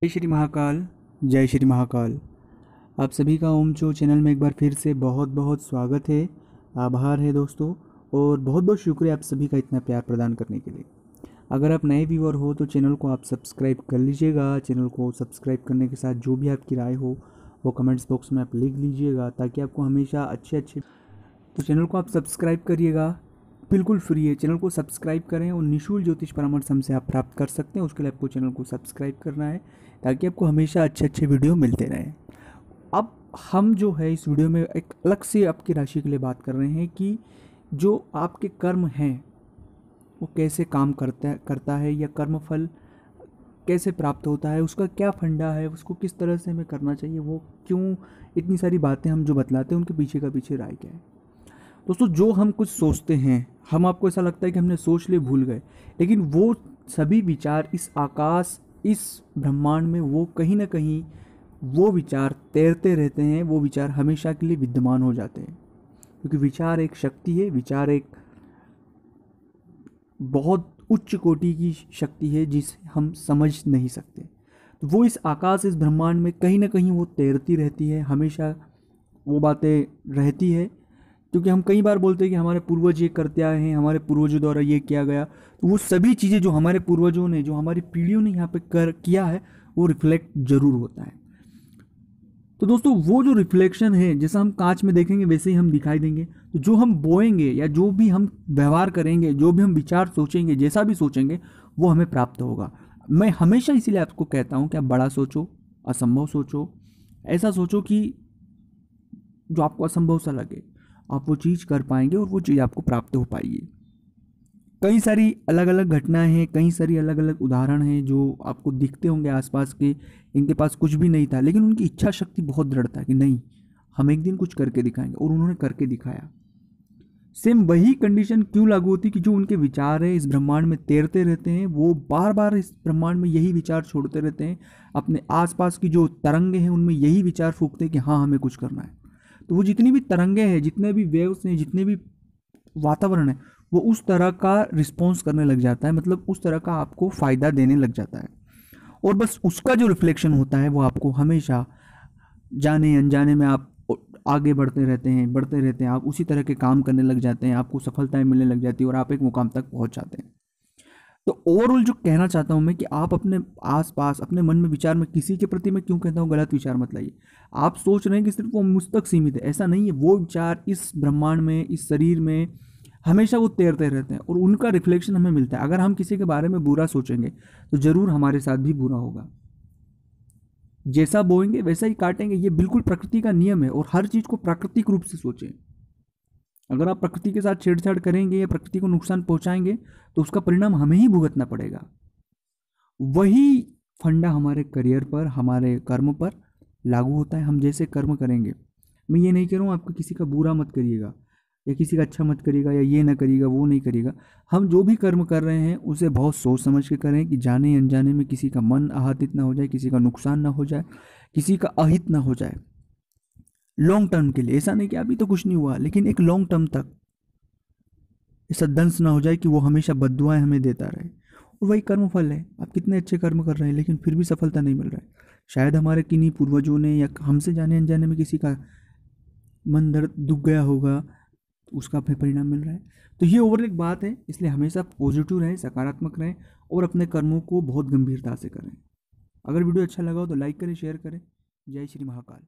जय श्री महाकाल। जय श्री महाकाल। आप सभी का ओम चो चैनल में एक बार फिर से बहुत बहुत स्वागत है। आभार है दोस्तों, और बहुत बहुत शुक्रिया आप सभी का इतना प्यार प्रदान करने के लिए। अगर आप नए व्यूअर हो तो चैनल को आप सब्सक्राइब कर लीजिएगा। चैनल को सब्सक्राइब करने के साथ जो भी आपकी राय हो वो कमेंट्स बॉक्स में आप लिख लीजिएगा, ताकि आपको हमेशा अच्छे तो चैनल को आप सब्सक्राइब करिएगा। बिल्कुल फ्री है, चैनल को सब्सक्राइब करें और निःशुल्क ज्योतिष परामर्श हमसे आप प्राप्त कर सकते हैं। उसके लिए आपको चैनल को सब्सक्राइब करना है, ताकि आपको हमेशा अच्छे अच्छे वीडियो मिलते रहें। अब हम जो है इस वीडियो में एक अलग से आपकी राशि के लिए बात कर रहे हैं कि जो आपके कर्म हैं वो कैसे काम करता है या कर्म फल कैसे प्राप्त होता है, उसका क्या फंडा है, उसको किस तरह से हमें करना चाहिए, वो क्यों, इतनी सारी बातें हम जो बतलाते हैं उनके पीछे का पीछे राय क्या है। दोस्तों, जो हम कुछ सोचते हैं, हम आपको ऐसा लगता है कि हमने सोच लिए भूल गए, लेकिन वो सभी विचार इस आकाश, इस ब्रह्मांड में वो कहीं ना कहीं वो विचार तैरते रहते हैं। वो विचार हमेशा के लिए विद्यमान हो जाते हैं, क्योंकि विचार एक शक्ति है। विचार एक बहुत उच्च कोटि की शक्ति है जिसे हम समझ नहीं सकते। तो वो इस आकाश, इस ब्रह्मांड में कहीं ना कहीं वो तैरती रहती है, हमेशा वो बातें रहती है। क्योंकि हम कई बार बोलते हैं कि हमारे पूर्वज ये करते आए हैं, हमारे पूर्वजों द्वारा ये किया गया, तो वो सभी चीज़ें जो हमारे पूर्वजों ने, जो हमारी पीढ़ियों ने यहाँ पे कर किया है, वो रिफ्लेक्ट जरूर होता है। तो दोस्तों, वो जो रिफ्लेक्शन है, जैसा हम कांच में देखेंगे वैसे ही हम दिखाई देंगे। तो जो हम बोएंगे या जो भी हम व्यवहार करेंगे, जो भी हम विचार सोचेंगे, जैसा भी सोचेंगे, वो हमें प्राप्त होगा। मैं हमेशा इसीलिए आपको कहता हूँ कि आप बड़ा सोचो, असंभव सोचो। ऐसा सोचो कि जो आपको असंभव सा लगे, आप वो चीज़ कर पाएंगे और वो चीज़ आपको प्राप्त हो पाएगी। कई सारी अलग अलग घटनाएं हैं, कई सारी अलग अलग उदाहरण हैं जो आपको दिखते होंगे आसपास के। इनके पास कुछ भी नहीं था, लेकिन उनकी इच्छा शक्ति बहुत दृढ़ था कि नहीं, हम एक दिन कुछ करके दिखाएंगे, और उन्होंने करके दिखाया। सेम वही कंडीशन क्यों लागू होती कि जो उनके विचार है इस ब्रह्मांड में तैरते रहते हैं, वो बार बार इस ब्रह्मांड में यही विचार छोड़ते रहते हैं। अपने आसपास की जो तरंगे हैं उनमें यही विचार फूकते हैं कि हाँ, हमें कुछ करना है। तो वो जितनी भी तरंगे हैं, जितने भी वेव्स हैं, जितने भी वातावरण है, वो उस तरह का रिस्पॉन्स करने लग जाता है, मतलब उस तरह का आपको फ़ायदा देने लग जाता है। और बस उसका जो रिफ्लेक्शन होता है वो आपको हमेशा जाने अनजाने में आप आगे बढ़ते रहते हैं। आप उसी तरह के काम करने लग जाते हैं, आपको सफलताएं मिलने लग जाती है और आप एक मुकाम तक पहुंच जाते हैं। तो ओवरऑल जो कहना चाहता हूं मैं कि आप अपने आसपास, अपने मन में विचार में, किसी के प्रति मैं क्यों कहता हूं गलत विचार मत लाइए। आप सोच रहे हैं कि सिर्फ वो मुझ तक सीमित है, ऐसा नहीं है। वो विचार इस ब्रह्मांड में, इस शरीर में हमेशा वो तैरते रहते हैं और उनका रिफ्लेक्शन हमें मिलता है। अगर हम किसी के बारे में बुरा सोचेंगे तो जरूर हमारे साथ भी बुरा होगा। जैसा बोएंगे वैसा ही काटेंगे, ये बिल्कुल प्रकृति का नियम है। और हर चीज़ को प्राकृतिक रूप से सोचें। अगर आप प्रकृति के साथ छेड़छाड़ करेंगे या प्रकृति को नुकसान पहुंचाएंगे तो उसका परिणाम हमें ही भुगतना पड़ेगा। वही फंडा हमारे करियर पर, हमारे कर्म पर लागू होता है। हम जैसे कर्म करेंगे, मैं ये नहीं कह रहा हूँ आपको किसी का बुरा मत करिएगा या किसी का अच्छा मत करिएगा या ये ना करिएगा, वो नहीं करिएगा। हम जो भी कर्म कर रहे हैं उसे बहुत सोच समझ के करें, कि जाने अनजाने में किसी का मन आहतित ना हो जाए, किसी का नुकसान ना हो जाए, किसी का अहित ना हो जाए। लॉन्ग टर्म के लिए, ऐसा नहीं कि अभी तो कुछ नहीं हुआ, लेकिन एक लॉन्ग टर्म तक ऐसा दंश ना हो जाए कि वो हमेशा बद्दुआएं हमें देता रहे। और वही कर्म फल है। आप कितने अच्छे कर्म कर रहे हैं लेकिन फिर भी सफलता नहीं मिल रहा है। शायद हमारे किन्हीं पूर्वजों ने या हमसे जाने अनजाने में किसी का मन दर्द दुख गया होगा, तो उसका हमें परिणाम मिल रहा है। तो ये ओवरऑल एक बात है, इसलिए हमेशा पॉजिटिव रहें, सकारात्मक रहें और अपने कर्मों को बहुत गंभीरता से करें। अगर वीडियो अच्छा लगा हो तो लाइक करें, शेयर करें। जय श्री महाकाल।